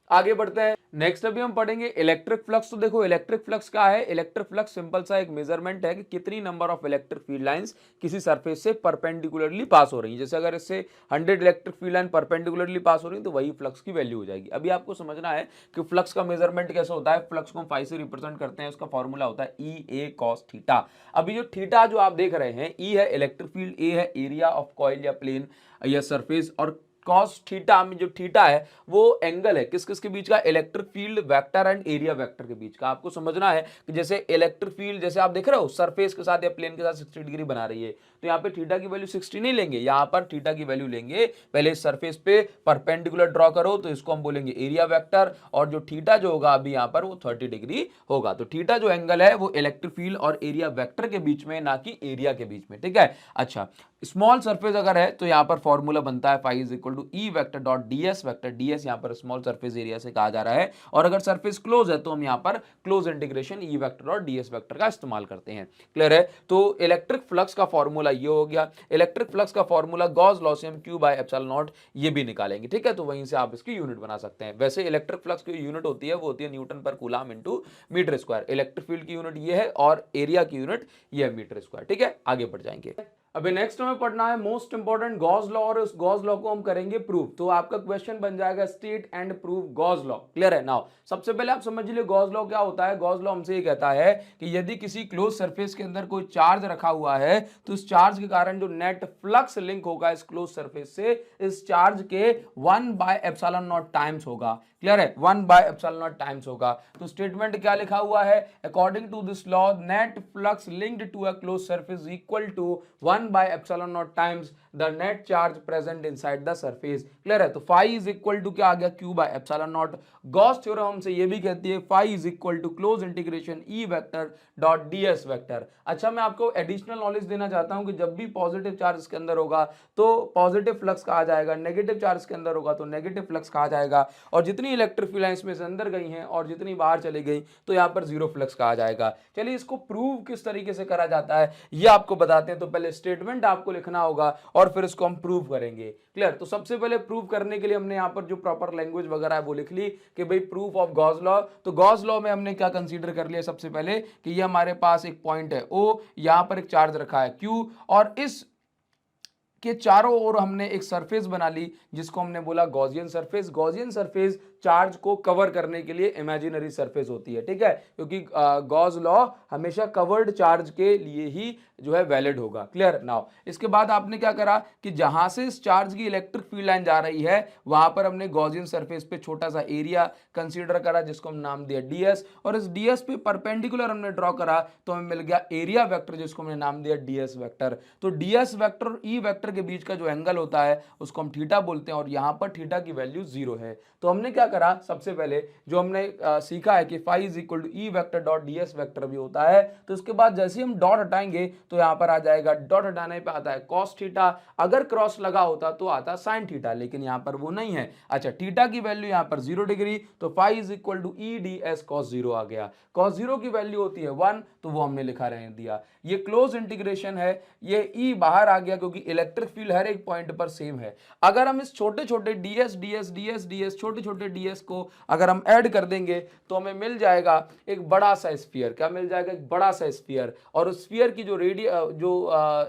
आगे बढ़ते हैं, नेक्स्ट अभी हम पढ़ेंगे इलेक्ट्रिक फ्लक्स। तो देखो इलेक्ट्रिक फ्लक्स क्या है, इलेक्ट्रिक फ्लक्स सिंपल सा एक मेजरमेंट है कि कितनी number of electric field lines किसी सरफेस से परपेंडिकुलरली पास हो रही है। जैसे अगर इससे 100 इलेक्ट्रिक फील्ड लाइन परपेंडिकुलरली पास हो रही है तो वही फ्लक्स की वैल्यू हो जाएगी। अभी आपको समझना है कि फ्लक्स का मेजरमेंट कैसे होता है। फ्लक्स को हम फाई से रिप्रेजेंट करते हैं, उसका फॉर्मूला होता है EA cos थीटा। अभी जो थीटा जो आप देख रहे हैं, E है इलेक्ट्रिक फील्ड, A है एरिया ऑफ कॉइल या प्लेन या सरफेस, और कॉस थीटा में जो थीटा है वो एंगल है किस किस के बीच का, electric field vector and area vector के बीच का। आपको समझना है कि जैसे इलेक्ट्रिक फील्ड जैसे आप देख रहे हो सरफेस के साथ या प्लेन के साथ 60 डिग्री बना रही है, तो यहाँ पे थीटा की वैल्यू 60 नहीं लेंगे, यहाँ पर थीटा की वैल्यू लेंगे पहले इस सरफेस पे परपेंडिकुलर ड्रॉ करो तो इसको हम बोलेंगे एरिया वेक्टर, और जो थीटा जो होगा अभी यहाँ पर वो 30 डिग्री होगा। तो थीटा जो एंगल है वो इलेक्ट्रिक फील्ड और एरिया वेक्टर के बीच में, ना कि एरिया के बीच में। ठीक है, अच्छा स्मॉल सरफेस अगर है तो यहाँ पर फॉर्मूला बनता है phi is equal to E vector dot ds vector, ds यहाँ पर स्मॉल सरफेस एरिया से कहा जा रहा है, और अगर सरफेस क्लोज है तो हम यहाँ पर क्लोज इंटीग्रेशन ई वेक्टर और ds वेक्टर का इस्तेमाल करते हैं। क्लियर है? तो इलेक्ट्रिक फ्लक्स का फॉर्मूला ये हो गया। इलेक्ट्रिक फ्लक्स का फॉर्मूला गॉस लॉ से हम q बाय एप्सिलॉन नॉट ये भी निकालेंगे। ठीक है, तो वहीं से आप इसकी यूनिट बना सकते हैं। वैसे इलेक्ट्रिक फ्लक्स की यूनिट होती है वो होती है newton per coulomb into metre square. Electric field की यूनिट ये है और एरिया की यूनिट ये है मीटर स्क्वायर। ठीक है, आगे बढ़ जाएंगे। अभी नेक्स्ट हमें पढ़ना है मोस्ट इंपॉर्टेंट गॉस लॉ, और उस गॉस लॉ को हम करेंगे प्रूव। तो आपका क्वेश्चन बन जाएगा state and prove Gauss law. Clear है? नाउ सबसे पहले आप समझ लीजिए गॉस लॉ क्या होता है। गॉस लॉ हमसे ये कहता है कि यदि किसी क्लोज सरफेस के अंदर कोई चार्ज रखा हुआ है तो उस चार्ज के कारण जो नेट फ्लक्स लिंक होगा इस क्लोज सरफेस से, इस चार्ज के 1 बाय एप्सिलॉन नॉट टाइम्स होगा। क्लियर है? 1 बाय एप्सिलॉन नॉट टाइम्स होगा। तो स्टेटमेंट क्या लिखा हुआ है? According to this law net flux linked to a close surface equal to 1 by epsilon not times the net charge present inside the surface. Clear है? तो phi is equal to क्या आ गया? q by epsilon not. Gauss theorem हमसे ये भी कहती है phi is equal to close integration E vector dot ds vector. अच्छा, मैं आपको एडिशनल नॉलेज देना चाहता हूं कि जब भी पॉजिटिव चार्ज इसके अंदर होगा तो पॉजिटिव फ्लक्स कहा जाएगा, नेगेटिव चार्ज के अंदर होगा तो नेगेटिव फ्लक्स कहा जाएगा, और जितनी इलेक्ट्रिक फील्ड इसमें से अंदर गई हैं और जितनी बाहर चली गई तो यहाँ पर जीरो फ्लक्स कहा जाएगा। चलिए इसको प्रूव किस तरीके से करा जाता है ये आपको बताते हैं। तो पहले स्टेटमेंट आपको लिखना होगा और फिर इसको हम प्रूव करेंगे। क्लियर? तो सबसे पहले प्रूव करने के लिए हमने यहाँ पर जो प्रॉपर लैंग्वेज वगैरह है वो लिख ली कि भाई प्रूफ ऑफ गॉस लॉ। तो गॉस लॉ में हमने क्या कंसीडर कर लिया सबसे पहले कि ये हमारे पास एक पॉइंट है O, यहाँ पर एक चार्ज रखा है Q, और इस के चारों ओर हमने एक सरफेस बना ली जिसको हमने बोला Gaussian surface. Gaussian surface charge को कवर करने के लिए इमेजिनरी सरफेस होती है। ठीक है, क्योंकि गॉस लॉ हमेशा कवर्ड चार्ज के लिए ही जो है वैलिड होगा। क्लियर? नाउ इसके बाद आपने क्या करा कि जहां से इस चार्ज की इलेक्ट्रिक फील्ड लाइन जा रही है वहां पर हमने गॉसियन सरफेस पे छोटा सा एरिया कंसीडर करा जिसको हम नाम दिया ds, और इस ds पे परपेंडिकुलर हमने ड्रॉ करा तो हमें मिल गया एरिया वेक्टर जिसको हमने नाम दिया ds वेक्टर। तो ds वेक्टर और e वेक्टर के बीच का जो एंगल होता है उसको हम थीटा बोलते हैं, और यहां पर थीटा की वैल्यू 0 है। तो हमने क्या करा, सबसे पहले जो हमने सीखा है कि phi is equal to E vector dot ds vector भी होता है। तो उसके बाद जैसे हम डॉट हटाएंगे तो यहां पर आ जाएगा, डॉट हटाने पे आता है cos थीटा, अगर क्रॉस लगा होता तो आता sin थीटा, लेकिन यहां पर वो नहीं है। अच्छा, थीटा की वैल्यू यहां पर 0 डिग्री, तो phi is equal to E ds cos 0 आ गया। cos 0 की वैल्यू होती है 1, तो वो हमने लिखा रहने दिया। ये क्लोज इंटीग्रेशन है, ये ई बाहर आ गया क्योंकि इलेक्ट्रिक फील्ड हर एक पॉइंट पर सेम है। अगर हम इस छोटे छोटे ds छोटे छोटे ds को अगर हम ऐड कर देंगे तो हमें मिल जाएगा एक बड़ा सा स्फीयर। क्या मिल जाएगा? एक बड़ा सा स्फीयर, और उस स्फीयर की जो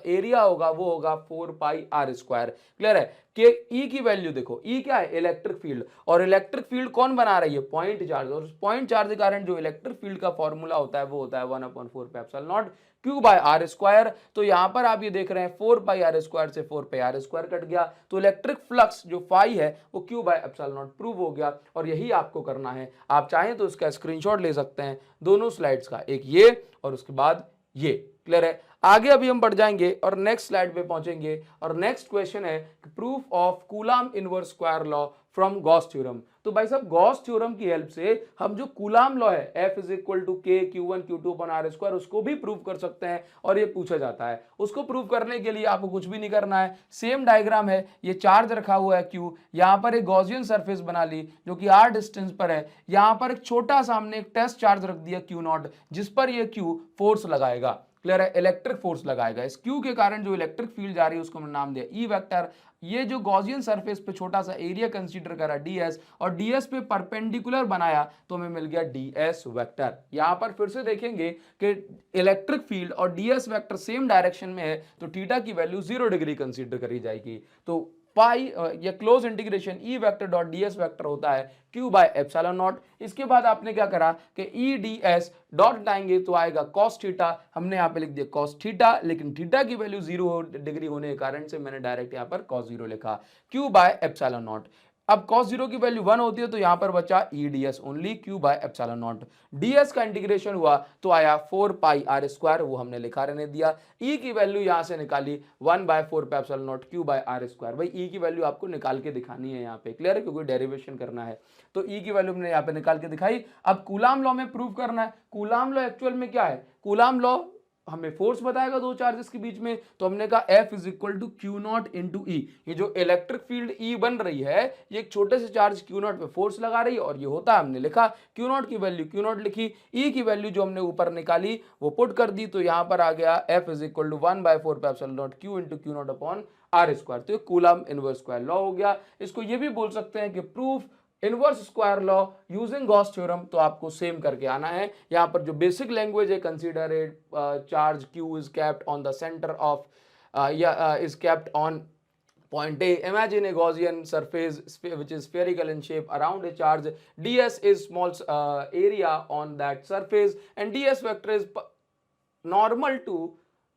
एरिया होगा वो होगा 4 पाई r स्क्वायर। क्लियर है? कि E की वैल्यू देखो, E क्या है? इलेक्ट्रिक फील्ड, और इलेक्ट्रिक फील्ड कौन बना रही है? पॉइंट चार्ज, और पॉइंट चार्ज के कारण जो इलेक्ट्रिक फील्ड का फॉर्मूला होता है वो होता है 1/4 pi epsilon not q by r square. तो यहां पर आप ये देख रहे हैं 4 पाई r स्क्वायर से 4 पाई r स्क्वायर कट गया, तो इलेक्ट्रिक फ्लक्स जो फाई है वो q by epsilon not prove हो गया। और यही आपको करना है। आप चाहें तो इसका स्क्रीनशॉट ले सकते हैं दोनों स्लाइड्स का, एक ये और उसके बाद ये। क्लियर है? आगे अभी हम बढ़ जाएंगे और नेक्स्ट स्लाइड पे पहुंचेंगे, और नेक्स्ट क्वेश्चन है proof of coulomb inverse square law from Gauss theorem. तो भाई साहब गॉस थ्योरम की हेल्प से हम जो कूलम लॉ है F is equal to k q1 q2 upon r square उसको भी प्रूव कर सकते हैं, और ये पूछा जाता है। उसको प्रूव करने के लिए आपको कुछ भी नहीं करना है, सेम डायग्राम है। ये चार्ज रखा हुआ है q, यहाँ पर एक गॉसियन सरफेस बना ली जो कि r डिस्टेंस पर है, यहाँ पर एक छोटा सा हमने एक टेस्ट चार्ज रख दिया q0 जिस पर ये q फोर्स लगाएगा। क्लियर है? इलेक्ट्रिक फोर्स लगाएगा। इस Q के कारण जो इलेक्ट्रिक फील्ड जा रही है उसको हमने नाम दिया E वेक्टर। ये जो गॉसियन सरफेस पे छोटा सा एरिया कंसीडर करा ds, और ds पे परपेंडिकुलर बनाया तो हमें मिल गया ds वेक्टर। यहां पर फिर से देखेंगे कि इलेक्ट्रिक फील्ड और ds वेक्टर सेम डायरेक्शन में है तो थीटा की वैल्यू 0 डिग्री कंसीडर करी जाएगी। तो पाई ये close integration E vector dot ds vector होता है q बाय एप्सिलॉन नॉट। इसके बाद आपने क्या करा कि ई ds डॉट हटाएंगे तो आएगा cos थीटा, हमने यहाँ पे लिख दिया cos थीटा, लेकिन थीटा की वैल्यू 0 डिग्री होने के कारण से मैंने डायरेक्ट यहाँ पर cos 0 लिखा q बाय एप्सिलॉन नॉट। अब cos 0 की वैल्यू 1 होती है तो यहां पर बचा ई ds only q by epsilon not. ds का इंटीग्रेशन हुआ तो आया 4 पाई r स्क्वायर, वो हमने लिखा रहने दिया। e की वैल्यू यहां से निकाली 1/4 pi epsilon not q by r square. भाई e की वैल्यू आपको निकाल के दिखानी है यहाँ पे। क्लियर है? क्योंकि डेरिवेशन करना है तो e की वैल्यू हमने यहाँ पे निकाल के दिखाई। अब कूलम लॉ में प्रूव करना है। कूलम लॉ एक्चुअल में क्या है? कूलम लॉ हमें फोर्स बताएगा दो चार्जेस के बीच में, तो हमने कहा F is equal to q naught into e. ये जो इलेक्ट्रिक फील्ड E बन रही है ये एक छोटे से चार्ज क्यू नॉट पे फोर्स लगा रही है, और ये होता है, हमने लिखा क्यू नॉट की वैल्यू क्यू नॉट लिखी, E की वैल्यू जो हमने ऊपर निकाली वो पुट कर दी, तो यहां पर आ गया F is equal to 1/4 pi epsilon naught q into q naught upon r square. तो ये कूलम्ब इनवर्स स्क्वायर लॉ हो गया। इसको ये भी बोल सकते हैं कि proof inverse square law using Gauss theorem. तो आपको सेम करके आना है। यहाँ पर जो बेसिक लैंग्वेज है, consider it charge Q is kept on the centre of is kept on point A. Imagine a Gaussian surface which is spherical in shape around a charge. ds is small area on that surface and ds vector is normal to,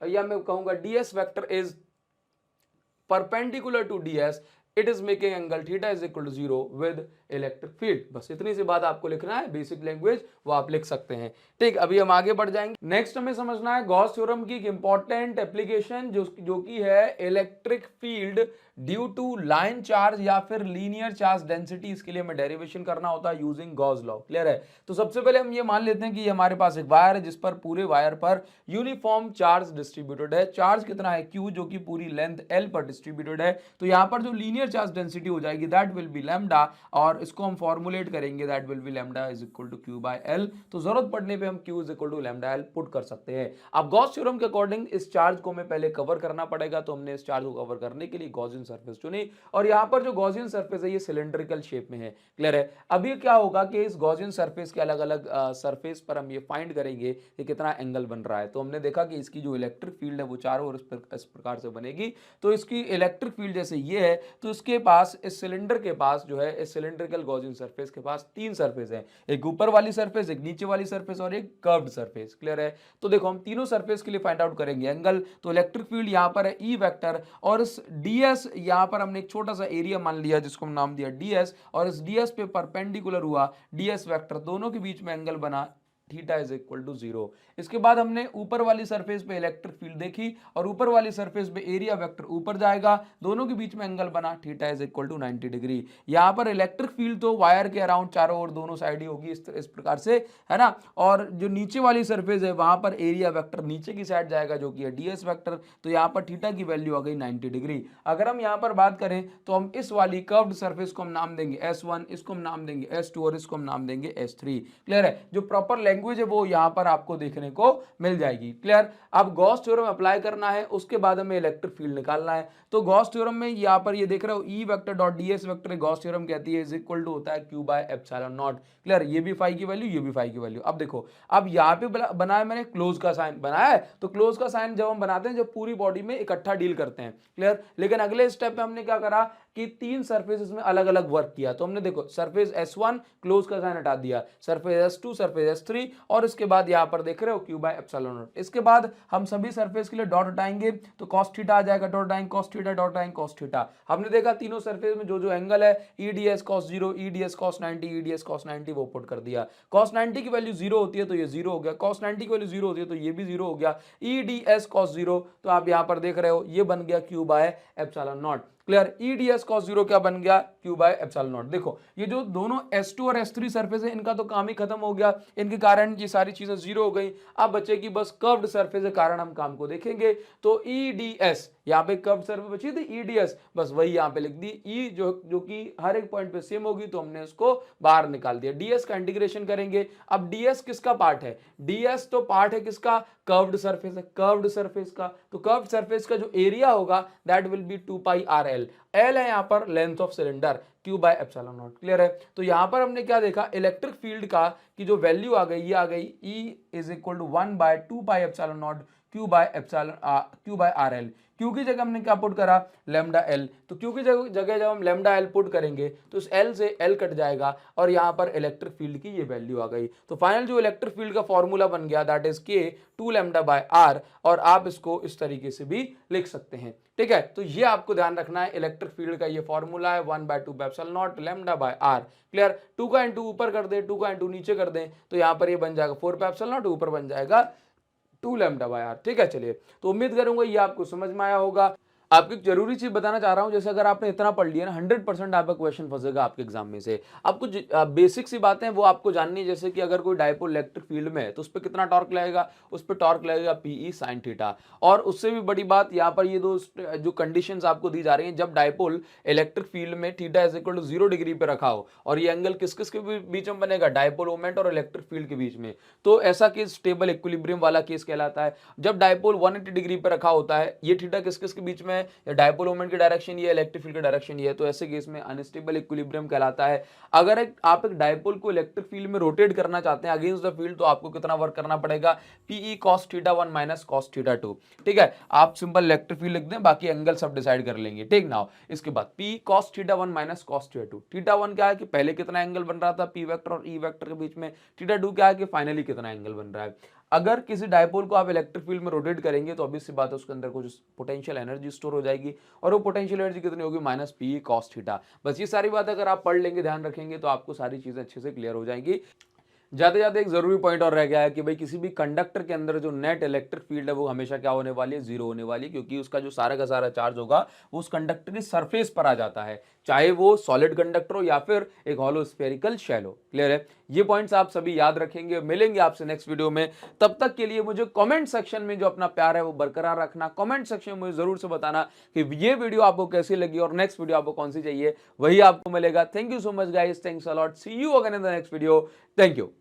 या मैं कहूंगा ds vector is perpendicular to ds. It is making angle theta is equal to 0 with electric field. बस इतनी सी बात आपको लिखना है, basic language वो आप लिख सकते हैं। ठीक, अभी हम आगे बढ़ जाएंगे। नेक्स्ट हमें समझना है गॉस थ्योरम की एक इंपॉर्टेंट एप्लीकेशन जो कि है electric field due to line charge या फिर लीनियर चार्ज डेंसिटी। इसके लिए हमें डेरिवेशन करना होता है यूजिंग गॉस लॉ। क्लियर है? तो सबसे पहले हम ये मान लेते हैं कि हमारे पास एक वायर है जिस पर पूरे वायर पर यूनिफॉर्म चार्ज डिस्ट्रीब्यूटेड है। चार्ज कितना है? Q, जो कि पूरी लेंथ L पर डिस्ट्रीब्यूटेड है। तो यहाँ पर जो लीनियर चार्ज डेंसिटी हो जाएगी दैट विल बी लैम्डा, और इसको हम फॉर्मुलेट करेंगे that will be lambda is equal to q by l. तो जरूरत पड़ने पे हम q is equal to lambda l put कर सकते हैं। अब गॉस थ्योरम के अकॉर्डिंग इस चार्ज को हमें पहले कवर करना पड़ेगा, तो हमने इस चार्ज को कवर करने के लिए गॉसियन सरफेस चुनी, और यहाँ पर जो गॉसियन सरफेस है ये सिलेंड्रिकल शेप में है। क्लियर है? अभी क्या होगा कि इस गॉसियन सरफेस के अलग अलग सरफेस पर हम ये फाइंड करेंगे कि कितना एंगल बन रहा है। तो हमने देखा कि इसकी जो इलेक्ट्रिक फील्ड है वो चारों ओर इस प्रकार से बनेगी। तो इसकी इलेक्ट्रिक फील्ड जैसे ये है, तो इसके पास, इस सिलेंडर के पास जो है, इस सिलेंड्रिकल गॉसियन सरफेस के पास तीन सरफेस है, एक ऊपर वाली सरफेस, एक नीचे वाली सरफेस और एक कर्व्ड सरफेस। क्लियर है? तो देखो हम तीनों सरफेस के लिए फाइंड आउट करेंगे एंगल। तो इलेक्ट्रिक फील्ड यहां पर है ई वेक्टर, और इस ds यहां पर हमने एक छोटा सा एरिया मान लिया जिसको हम नाम दिया ds, और इस ds पे परपेंडिकुलर हुआ ds वेक्टर, दोनों के बीच में एंगल बना थीटा इज इक्वल टू 0। इसके बाद हमने ऊपर वाली सरफेस पे इलेक्ट्रिक फील्ड देखी, और ऊपर वाली सरफेस पे एरिया वेक्टर ऊपर जाएगा, दोनों के बीच में एंगल बना theta is equal to 90 degree. यहाँ पर इलेक्ट्रिक फील्ड तो वायर के अराउंड चारों ओर दोनों साइड ही होगी इस प्रकार से, है ना। और जो नीचे वाली सरफेस है वहां पर एरिया वेक्टर नीचे की साइड जाएगा जो कि है ds वेक्टर। तो यहाँ पर थीटा की वैल्यू आ गई 90 डिग्री। अगर हम यहाँ पर बात करें तो हम इस वाली कर्व्ड सरफेस को हम नाम देंगे S1, इसको हम नाम देंगे S2 और इसको हम नाम देंगे S3। क्लियर है? जो प्रॉपर लैंग्वेज है वो यहाँ पर आपको देखने को मिल जाएगी। क्लियर? अब गॉस थ्योरम अप्लाई करना है, उसके बाद हमें इलेक्ट्रिक फील्ड निकालना है। तो गॉस थ्योरम में यहाँ पर ये देख रहे हो E vector dot ds vector Gauss theorem कहती है इज इक्वल टू होता है q by epsilon not. Clear? ये भी फाई की वैल्यू, ये भी फाई की वैल्यू। अब देखो, अब यहाँ पे बनाया मैंने क्लोज का साइन बनाया है, तो क्लोज का साइन जब हम बनाते हैं जब पूरी बॉडी में इकट्ठा डील करते हैं। क्लियर? लेकिन अगले स्टेप में हमने क्या करा कि तीन सरफेसेस में अलग अलग वर्क किया। तो हमने देखो सरफेस S1 क्लोज का साइन हटा दिया, सरफेस S2, सरफेस S3, और इसके बाद यहाँ पर देख रहे हो q बाय एप्सिलॉन नॉट। इसके बाद हम सभी सरफेस के लिए डॉट हटाएंगे, तो cos थीटा आ जाएगा, डॉट हटाएंगे cos थीटा, डॉट हटाएंगे cos थीटा। हमने देखा तीनों सरफेस में जो जो एंगल है EDS cos 0, EDS cos 90, EDS cos 90 वो पुट कर दिया। cos 90 की वैल्यू 0 होती है तो ये 0 हो गया, cos 90 की वैल्यू 0 होती है तो ये भी 0 हो गया। EDS cos 0, तो आप यहाँ पर देख रहे हो ये बन गया q by epsilon not. Clear? EDS cos 0 क्या बन गया? q by epsilon not. देखो ये जो दोनों S2 और S3 सरफेस है इनका तो काम ही खत्म हो गया, इनके कारण ये सारी चीजें 0 हो गई। अब बचेगी बस कर्व्ड सरफेस के कारण हम काम को देखेंगे। तो EDS, यहाँ पे कर्व्ड सरफेस बची थी EDS, बस वही यहाँ पे लिख दी। E जो कि हर एक पॉइंट पे सेम होगी तो हमने उसको बाहर निकाल दिया। DS का इंटीग्रेशन करेंगे। अब DS किसका पार्ट है? DS तो पार्ट है किसका? कर्व्ड सरफेस है, कर्व्ड सरफेस का। तो कर्व्ड सरफेस का जो एरिया होगा that will B 2 pi RL। L है यहाँ पर length of cylinder, q by epsilon not. Clear है? तो यहाँ पर हमने क्या देखा, इलेक्ट्रिक फील्ड का की जो वैल्यू आ गई, ये आ गई E is equal to 1/2 pi epsilon not q by RL। Q की जगह हमने क्या पुट करा? Lambda L। तो Q की जगह जब हम लैम्डा L पुट करेंगे तो इस L से L कट जाएगा, और यहाँ पर इलेक्ट्रिक फील्ड की ये वैल्यू आ गई। तो फाइनल जो इलेक्ट्रिक फील्ड का फॉर्मूला बन गया that is K 2 lambda by R, और आप इसको इस तरीके से भी लिख सकते हैं। ठीक है? तो ये आपको ध्यान रखना है, इलेक्ट्रिक फील्ड का ये फॉर्मूला है 1/2 epsilon not lambda by R। Clear? 2 का इंटू ऊपर कर दें, 2 का इंटू नीचे कर दें, तो यहाँ पर ये बन जाएगा 4 एप्सिलॉन नॉट, ऊपर बन जाएगा 2 लैम्डा बाय R। ठीक है? चलिए, तो उम्मीद करूंगा ये आपको समझ में आया होगा। आपको एक जरूरी चीज बताना चाह रहा हूं, जैसे अगर आपने इतना पढ़ लिया ना 100% आपका क्वेश्चन फंसेगा आपके एग्जाम में से। आपको बेसिक सी बातें वो आपको जाननी है, जैसे कि अगर कोई डायपोल इलेक्ट्रिक फील्ड में है तो उस पर कितना टॉर्क लगेगा, उस पर टॉर्क लगेगा पीई साइन थीटा। और उससे भी बड़ी बात यहाँ पर ये दो जो कंडीशंस आपको दी जा रही हैं, जब डायपोल इलेक्ट्रिक फील्ड में theta is equal to 0 degree पे रखा हो, और ये एंगल किस किस के बीच में बनेगा, डायपोल मोमेंट और इलेक्ट्रिक फील्ड के बीच में, तो ऐसा केस स्टेबल इक्विलिब्रियम वाला केस कहलाता है। जब डायपोल 180 डिग्री पे रखा होता है, ये थीटा किस किस के बीच में है, डायपोल मोमेंट की डायरेक्शन ये, इलेक्ट्रिक फील्ड की डायरेक्शन ये है, तो ऐसे केस में अनस्टेबल इक्विलिब्रियम कहलाता है। अगर आप एक डायपोल को इलेक्ट्रिक फील्ड में रोटेट करना चाहते हैं अगेंस्ट द फील्ड, तो आपको कितना वर्क करना पड़ेगा, PE cos theta 1 minus cos theta 2। ठीक है, आप सिंपल इलेक्ट्रिक फील्ड लिख दें, बाकी एंगल सब डिसाइड कर लेंगे। ठीक ना, इसके बाद P cos theta 1 minus cos theta 2। Theta 1 क्या है कि पहले कितना एंगल बन रहा था पी वेक्टर और ई वेक्टर के बीच में, थीटा 2 क्या है कि फाइनली कितना एंगल बन रहा है। अगर किसी डायपोल को आप इलेक्ट्रिक फील्ड में रोटेट करेंगे तो ऑब्वियस सी बात है उसके अंदर कुछ पोटेंशियल एनर्जी स्टोर हो जाएगी, और वो पोटेंशियल एनर्जी कितनी होगी, माइनस पी कॉस थीटा। बस ये सारी बात अगर आप पढ़ लेंगे, ध्यान रखेंगे, तो आपको सारी चीजें अच्छे से क्लियर हो जाएंगी। ज्यादा ज्यादा एक जरूरी पॉइंट और रह गया है कि भाई किसी भी कंडक्टर के अंदर जो नेट इलेक्ट्रिक फील्ड है वो हमेशा क्या होने वाली है, जीरो होने वाली है, क्योंकि उसका जो सारा का सारा चार्ज होगा वो उस कंडक्टर की सरफेस पर आ जाता है, चाहे वो सॉलिड कंडक्टर हो या फिर एक हॉलो स्फेरिकल शेल हो। क्लियर है, ये पॉइंट्स आप सभी याद रखेंगे। मिलेंगे आपसे नेक्स्ट वीडियो में, तब तक के लिए मुझे कमेंट सेक्शन में जो अपना प्यार है वो बरकरार रखना। कमेंट सेक्शन में मुझे जरूर से बताना कि ये वीडियो आपको कैसी लगी और नेक्स्ट वीडियो आपको कौन सी चाहिए, वही आपको मिलेगा। Thank you so much guys, thanks a lot, see you again in the next video, thank you.